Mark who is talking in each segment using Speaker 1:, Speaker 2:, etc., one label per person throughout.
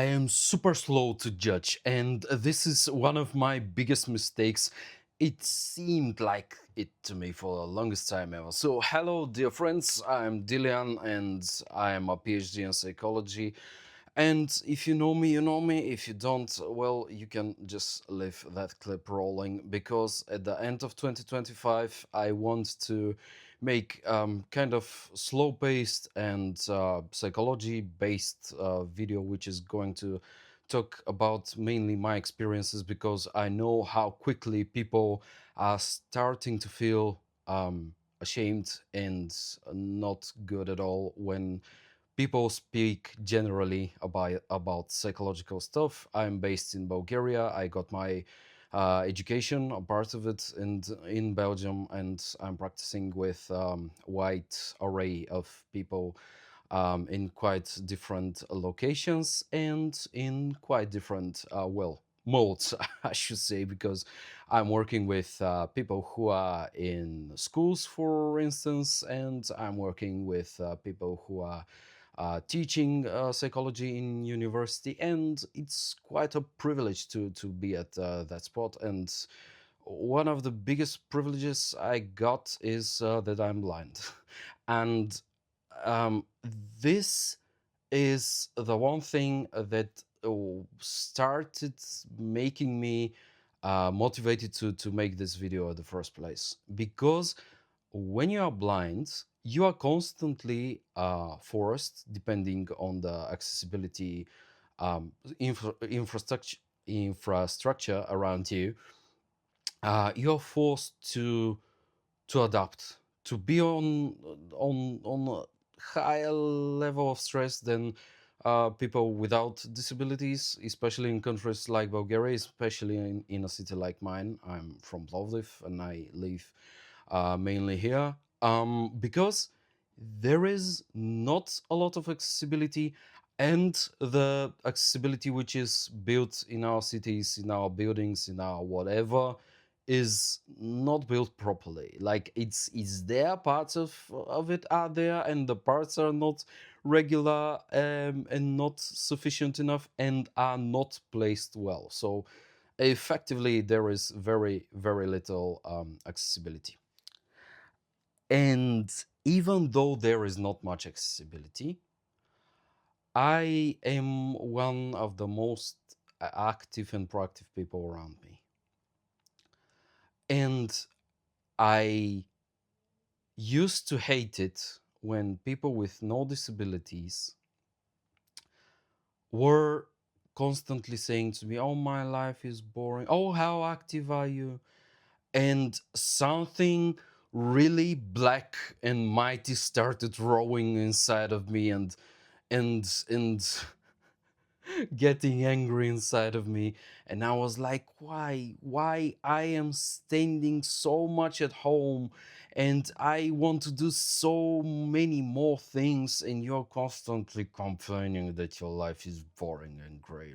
Speaker 1: I am super slow to judge, and this is one of my biggest mistakes. It seemed like it to me for the longest time ever. So, hello, dear friends. I'm Dilian, and I am a PhD in psychology. And if you know me, you know me. If you don't, well, you can just leave that clip rolling because at the end of 2025, I want to make kind of slow paced and psychology based video, which is going to talk about mainly my experiences because I know how quickly people are starting to feel ashamed and not good at all when people speak generally about psychological stuff. I'm based in Bulgaria. I got my education, a part of it, in Belgium, and I'm practicing with wide array of people in quite different locations and in quite different modes, I should say, because I'm working with people who are in schools, for instance, and I'm working with people who are teaching psychology in university, and it's quite a privilege to be at that spot. And one of the biggest privileges I got is that I'm blind, and um, this is the one thing that started making me motivated to make this video in the first place, because when you are blind, you are constantly forced, depending on the accessibility infrastructure around you, you're forced to adapt, to be on a higher level of stress than people without disabilities, especially in countries like Bulgaria, especially in a city like mine. I'm from Plovdiv and I live mainly here, because there is not a lot of accessibility, and the accessibility which is built in our cities, in our buildings, in our whatever, is not built properly. Like it's there, parts of it are there, and the parts are not regular, and not sufficient enough, and are not placed well. So effectively there is very little accessibility. And even though there is not much accessibility, I am one of the most active and proactive people around me. And I used to hate it when people with no disabilities were constantly saying to me, "Oh, my life is boring. Oh, how active are you?" And something really black and mighty started rowing inside of me, and getting angry inside of me. And I was like, why I am standing so much at home and I want to do so many more things, and you're constantly complaining that your life is boring and gray.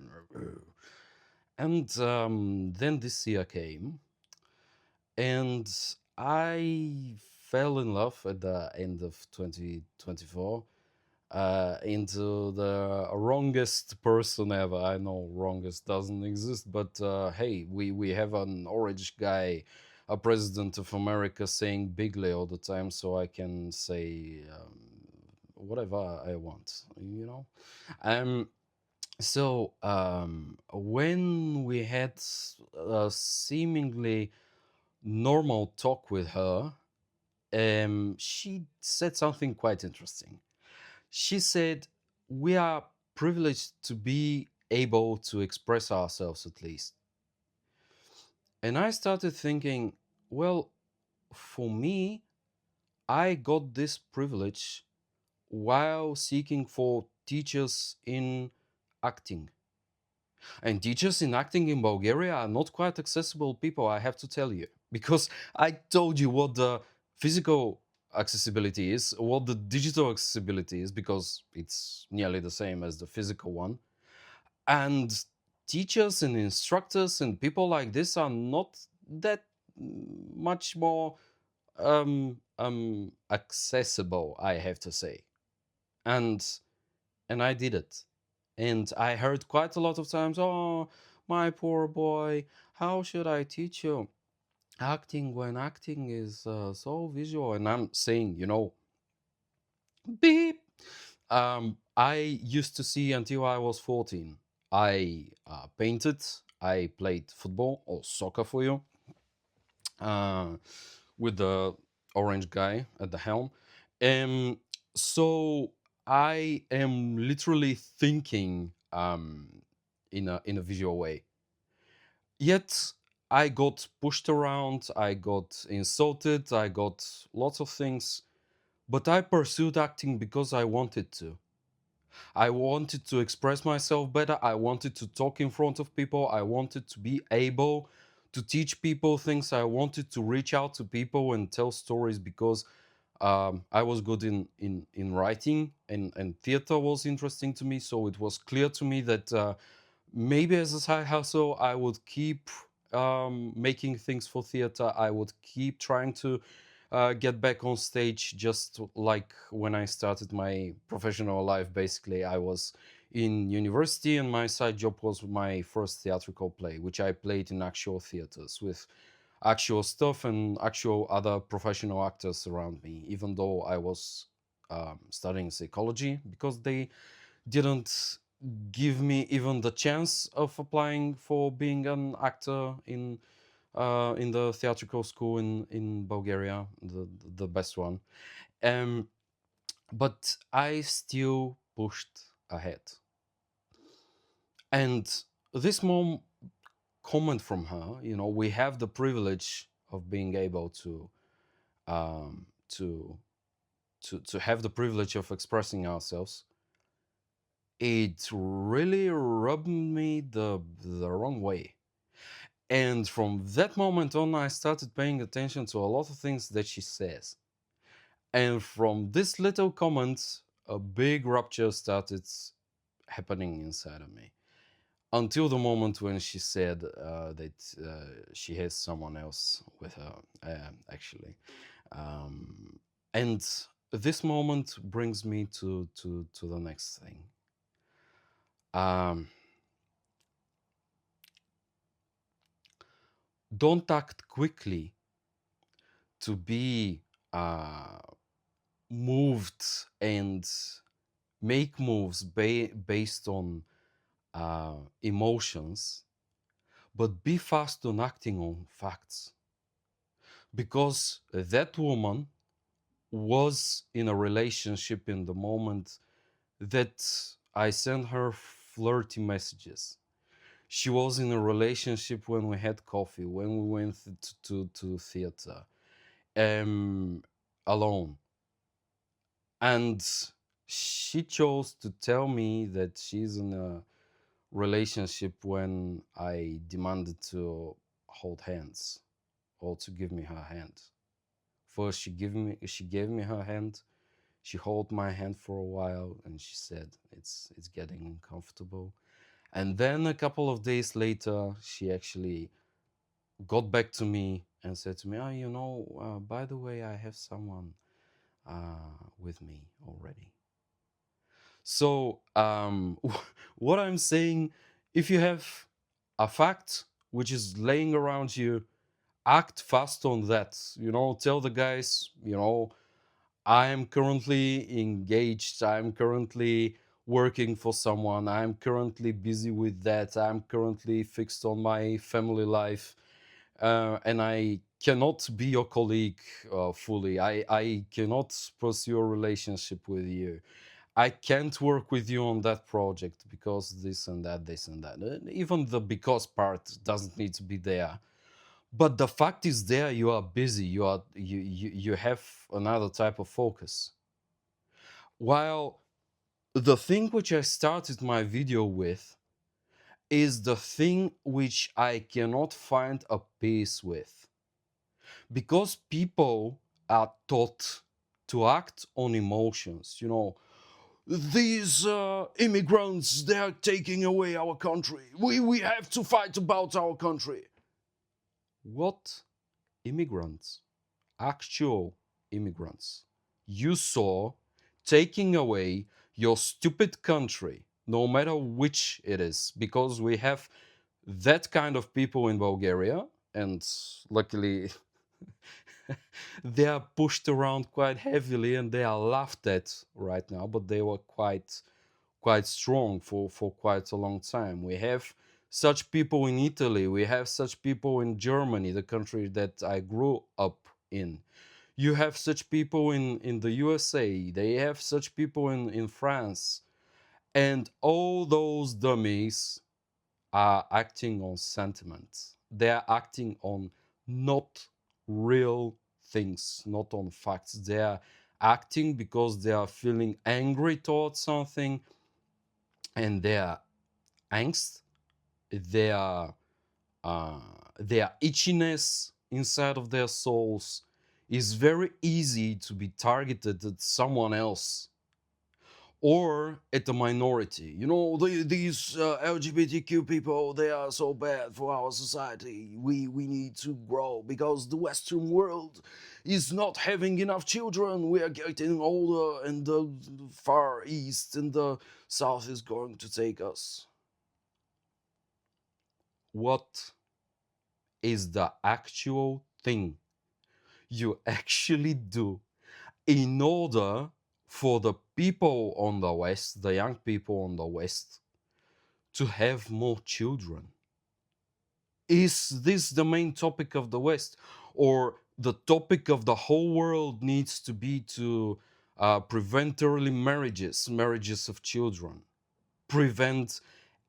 Speaker 1: And then this year came, and I fell in love at the end of 2024 into the wrongest person ever. I know wrongest doesn't exist, but hey, we have an orange guy, a president of America, saying bigly all the time, so I can say whatever I want, you know. Um, when we had a seemingly normal talk with her, she said something quite interesting. She said, "We are privileged to be able to express ourselves at least." And I started thinking, well, for me, I got this privilege while seeking for teachers in acting. And teachers in acting in Bulgaria are not quite accessible people, I have to tell you. Because I told you what the physical accessibility is, what the digital accessibility is, because it's nearly the same as the physical one. And teachers and instructors and people like this are not that much more accessible, I have to say. And and I did it. And I heard quite a lot of times, oh, my poor boy, how should I teach you acting when acting is so visual? And I'm saying, beep. I used to see until I was 14. I painted, I played football or soccer for you, uh, with the orange guy at the helm. Um, so I am literally thinking in a visual way. Yet I got pushed around, I got insulted, I got lots of things, but I pursued acting because I wanted to. I wanted to express myself better. I wanted to talk in front of people. I wanted to be able to teach people things. I wanted to reach out to people and tell stories because I was good in writing, and theater was interesting to me. So it was clear to me that maybe as a side hustle, I would keep making things for theater. I would keep trying to get back on stage, just like when I started my professional life. Basically, I was in university, and my side job was my first theatrical play, which I played in actual theaters with actual stuff and actual other professional actors around me, even though I was studying psychology, because they didn't give me even the chance of applying for being an actor in the theatrical school in Bulgaria, the best one. Um, but I still pushed ahead. And this mom comment from her, we have the privilege of being able um, to to have the privilege of expressing ourselves. It really rubbed me the wrong way. And from that moment on, I started paying attention to a lot of things that she says. And from this little comment, a big rupture started happening inside of me. Until the moment when she said that she has someone else with her, actually. Um, and this moment brings me to the next thing. Um, don't act quickly to be uh, moved and make moves based on emotions, but be fast on acting on facts. Because that woman was in a relationship in the moment that I sent her flirty messages. She was in a relationship when we had coffee, when we went to theater, um, alone. And she chose to tell me that she's in a relationship when I demanded to hold hands or to give me her hand. First, she gave me her hand. She held my hand for a while, and she said, "It's getting uncomfortable." And then a couple of days later, she actually got back to me and said to me, "Oh, by the way, I have someone with me already." So, what I'm saying, if you have a fact which is laying around you, act fast on that. Tell the guys, I am currently engaged. I'm currently working for someone. I'm currently busy with that. I'm currently fixed on my family life. And I cannot be your colleague fully. I cannot pursue a relationship with you. I can't work with you on that project because this and that, this and that. Even the because part doesn't need to be there. But the fact is there, you are busy. You have another type of focus. While the thing which I started my video with is the thing which I cannot find a peace with. Because people are taught to act on emotions. These immigrants, they are taking away our country. We have to fight about our country. What immigrants? Actual immigrants you saw taking away your stupid country? no matter which it is, because we have that kind of people in Bulgaria, and luckily they are pushed around quite heavily and they are laughed at right now, but they were quite strong for quite a long time. We have such people in Italy, we have such people in Germany, the country that I grew up in. You have such people in the USA, they have such people in France, and all those dummies are acting on sentiments. They are acting on not real things, not on facts. They are acting because they are feeling angry towards something, and their angst, their uh, their itchiness inside of their souls is very easy to be targeted at someone else or at the minority. You know, these LGBTQ people, they are so bad for our society. We need to grow because the Western world is not having enough children. We are getting older, and the Far East and the South is going to take us. What is the actual thing you actually do in order for the people on the West, the young people on the West, to have more children? Is this the main topic of the West? Or the topic of the whole world needs to be to prevent early marriages, marriages of children, prevent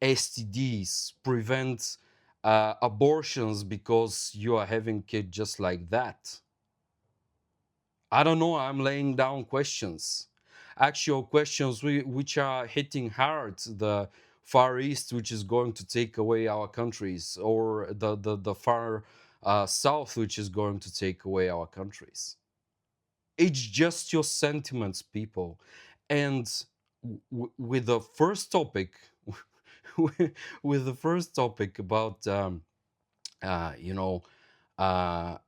Speaker 1: STDs, prevent abortions because you are having kids just like that? I don't know. I'm laying down questions, actual questions which are hitting hard. The Far East, which is going to take away our countries, or the Far South, which is going to take away our countries. It's just your sentiments, people. And with the first topic, with the first topic about you know, uh,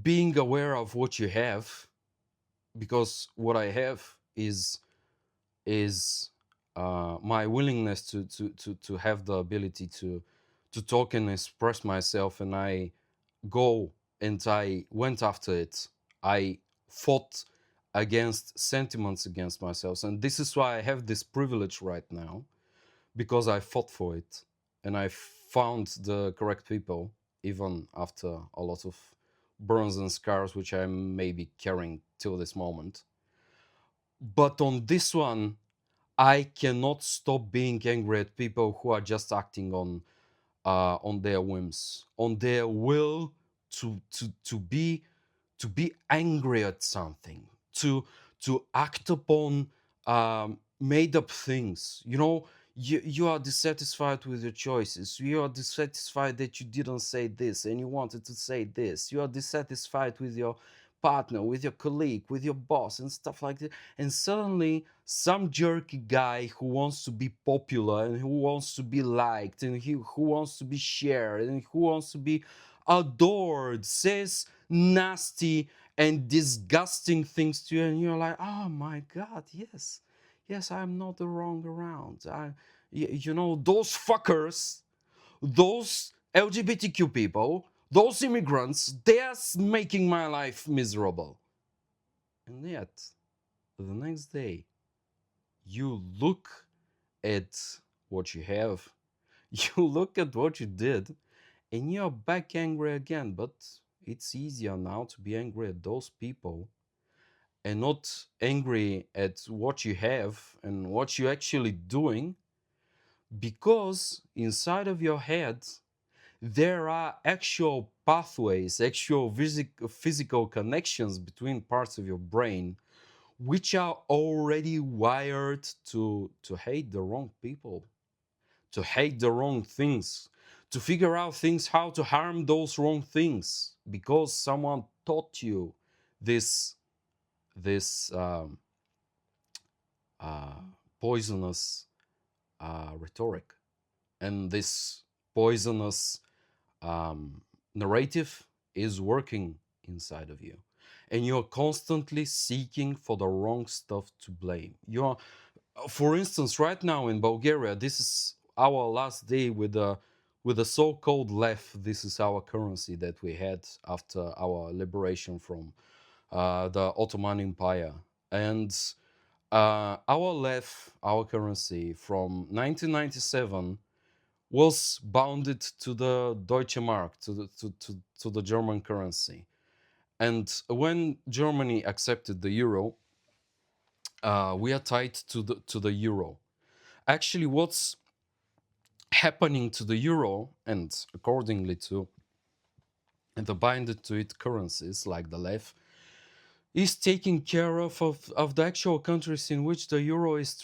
Speaker 1: being aware of what you have, because what I have is my willingness to have the ability to talk and express myself, and I go and I went after it. I fought against sentiments against myself, and this is why I have this privilege right now, because I fought for it and I found the correct people, even after a lot of burns and scars which I may be carrying till this moment. But on this one, I cannot stop being angry at people who are just acting on their whims, on their will to be angry at something, to act upon made up things. You know, you are dissatisfied with your choices. You are dissatisfied that you didn't say this and you wanted to say this. You are dissatisfied with your partner, with your colleague, with your boss, and stuff like that. And suddenly, some jerky guy who wants to be popular and who wants to be liked and who wants to be shared and who wants to be adored says nasty and disgusting things to you, and you're like, oh my god, yes, yes, I'm not the wrong around. You know, those fuckers, those LGBTQ people, those immigrants, they're making my life miserable. And yet, the next day, you look at what you have, you look at what you did, and you're back angry again. But it's easier now to be angry at those people and not angry at what you have and what you're actually doing, because inside of your head there are actual pathways, actual physical connections between parts of your brain which are already wired to hate the wrong people, to hate the wrong things, to figure out things how to harm those wrong things, because someone taught you this this uh, poisonous rhetoric and this poisonous um, narrative is working inside of you, and you're constantly seeking for the wrong stuff to blame. You're For instance, right now in Bulgaria, this is our last day with the so-called left. This is our currency that we had after our liberation from the Ottoman Empire. And our left, our currency from 1997 was bounded to the Deutsche Mark, to the German currency. And when Germany accepted the euro, we are tied to the euro. Actually, what's happening to the euro and accordingly to the binded to it currencies like the lef is taking care of the actual countries in which the euro is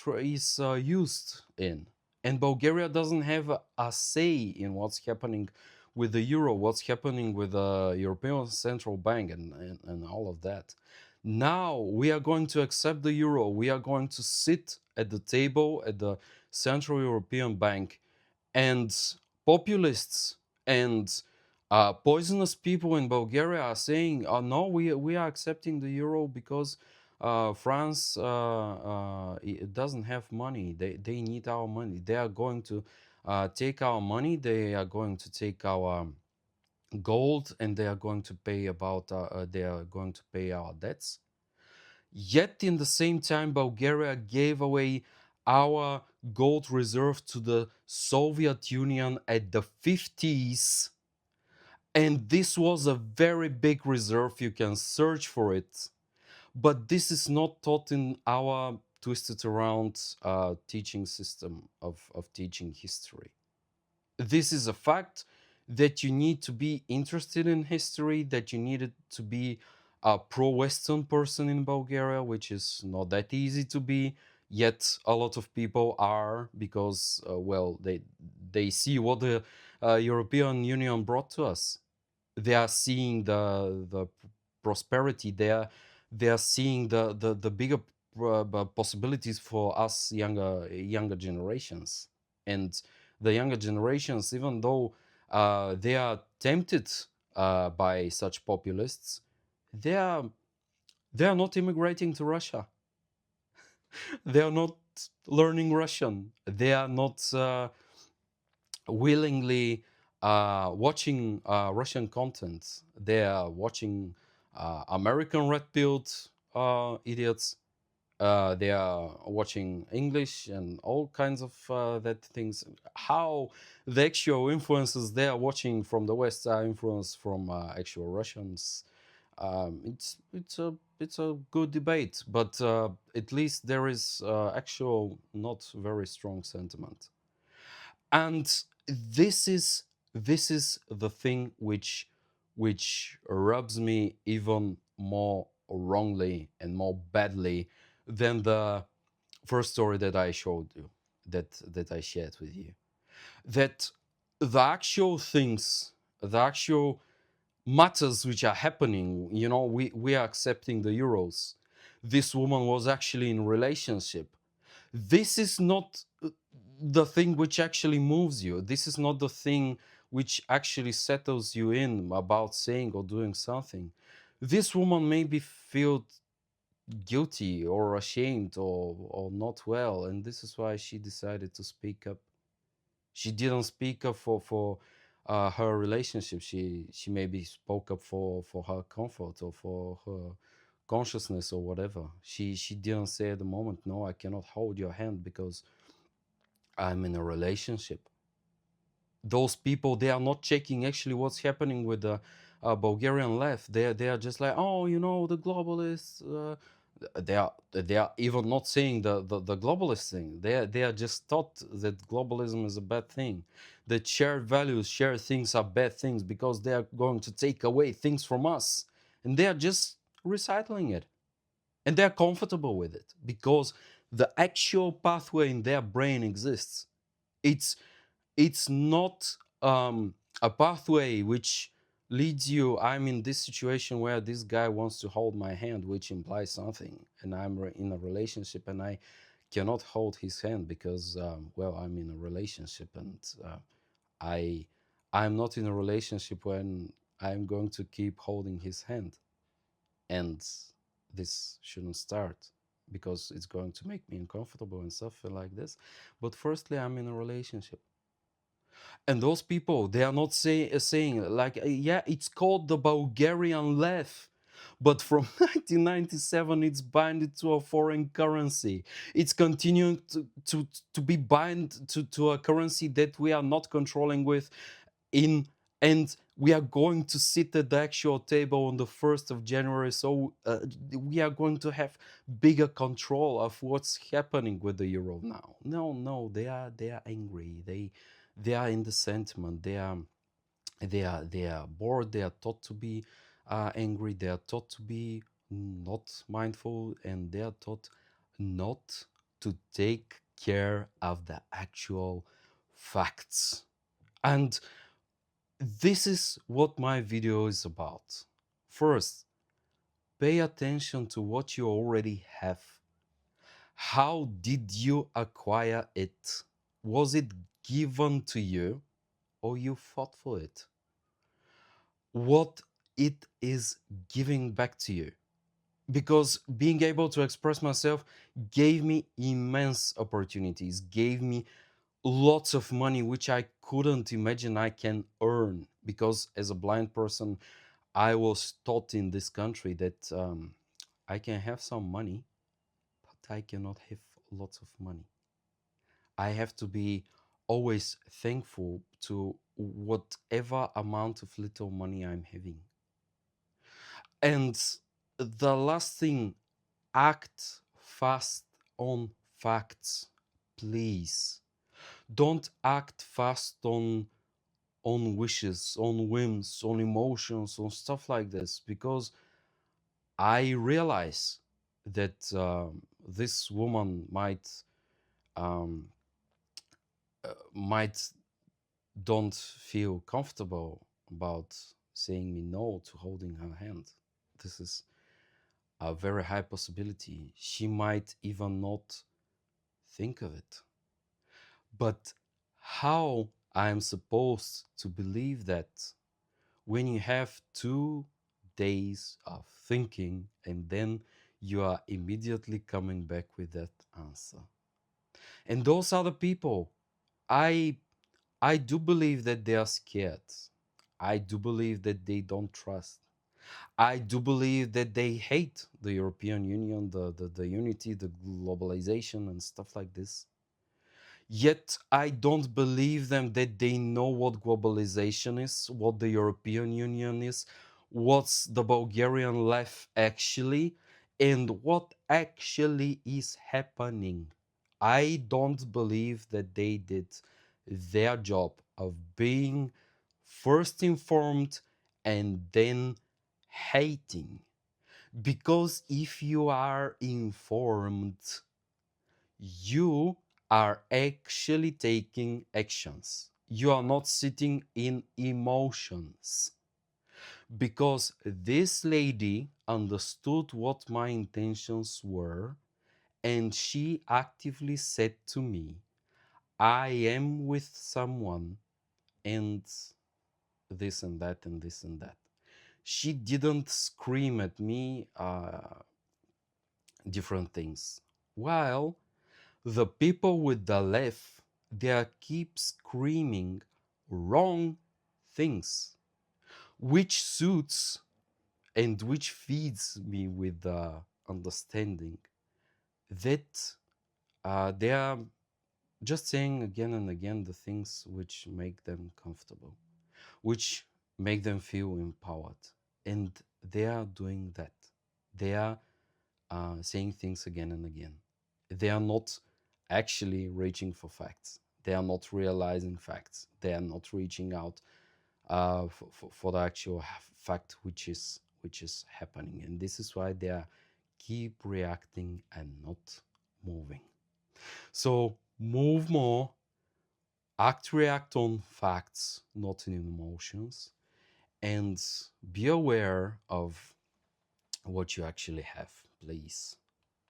Speaker 1: used in. And Bulgaria doesn't have a say in what's happening with the euro, what's happening with the European Central Bank, and all of that. Now we are going to accept the euro. We are going to sit at the table at the Central European Bank, and populists and poisonous people in Bulgaria are saying, no, we are accepting the euro because France it doesn't have money. They need our money. They are going to take our money. They are going to take our gold, and they are going to pay they are going to pay our debts. Yet, in the same time, Bulgaria gave away our gold reserve to the Soviet Union at the 50s. And this was a very big reserve. You can search for it. But this is not taught in our twisted around teaching system of teaching history. This is a fact that you need to be interested in history, that you needed to be a pro-Western person in Bulgaria, which is not that easy to be. Yet a lot of people are because, well, they see what the European Union brought to us. They are seeing the prosperity. They are seeing the bigger possibilities for us younger generations. And the younger generations, even though they are tempted by such populists, they are they are not immigrating to Russia. They are not learning Russian. They are not willingly watching Russian content. They are watching American red-pilled idiots. They are watching English and all kinds of that things. How the actual influences they are watching from the West are influenced from actual Russians. It's a good debate, but at least there is actual not very strong sentiment. And this is the thing which rubs me even more wrongly and more badly than the first story that I showed you, that I shared with you. That the actual things, the actual matters which are happening, we are accepting the euros. This woman was actually in relationship. This is not the thing which actually moves you. This is not the thing which actually settles you in about saying or doing something. This woman maybe feel guilty or ashamed or not well, and this is why she decided to speak up. She didn't speak up for her relationship. She maybe spoke up for her comfort or for her consciousness or whatever. She didn't say at the moment, no, I cannot hold your hand because I'm in a relationship. Those people, they are not checking actually what's happening with the Bulgarian left. They are just like, oh, the globalists. They are even not saying the globalist thing. They are just taught that globalism is a bad thing, that shared values, shared things are bad things because they are going to take away things from us, and they are just recycling it, and they are comfortable with it because the actual pathway in their brain exists. It's not a pathway which leads you, I'm in this situation where this guy wants to hold my hand, which implies something, and in a relationship and I cannot hold his hand because well, I'm in a relationship, and i I'm not in a relationship when I'm going to keep holding his hand, and this shouldn't start. because it's going to make me uncomfortable and stuff like this. But firstly, I'm in a relationship. And those people, they are not saying like, yeah, it's called the Bulgarian lev, but from 1997 it's binded to a foreign currency. It's continuing to be bind to a currency that we are not controlling with in, and we are going to sit at the actual table on the 1st of January. So we are going to have bigger control of what's happening with the euro now. No, they are angry. They are in the sentiment. They are bored. They are taught to be angry. They are taught to be not mindful, and they are taught not to take care of the actual facts. And this is what my video is about. First, pay attention to what you already have. How did you acquire it? Was it given to you or you fought for it? What it is giving back to you? Because being able to express myself gave me immense opportunities, gave me lots of money which I couldn't imagine I can earn, because as a blind person I was taught in this country that I can have some money, but I cannot have lots of money. I have to be always thankful to whatever amount of little money I'm having. And the last thing, act fast on facts, please. Don't act fast on wishes, on whims, on emotions, on stuff like this, because I realize that this woman um, might don't feel comfortable about saying me no to holding her hand. This is a very high possibility. She might even not think of it. But how I'm supposed to believe that when you have 2 days of thinking and then you are immediately coming back with that answer? And those other people, i I do believe that they are scared. I do believe that they don't trust. I do believe that they hate the European Union, the unity, the globalization and stuff like this. Yet I don't believe them that they know what globalization is, what the European Union is, what's the Bulgarian life actually, and what actually is happening. I don't believe that they did their job of being first informed and then hating. Because if you are informed, you are actually taking actions. You are not sitting in emotions. Because this lady understood what my intentions were, and she actively said to me, I am with someone, and this and that, and this and that. She didn't scream at me different things. While the people with the left, they keep screaming wrong things, which suits and which feeds me with the understanding that they are just saying again and again the things which make them comfortable, which make them feel empowered. And they are doing that. They are saying things again and again. They are not actually reaching for facts. They are not realizing facts. They are not reaching out for the actual fact which is happening. And this is why they are keep reacting and not moving. So move more, act, react on facts, not in emotions, and be aware of what you actually have, please.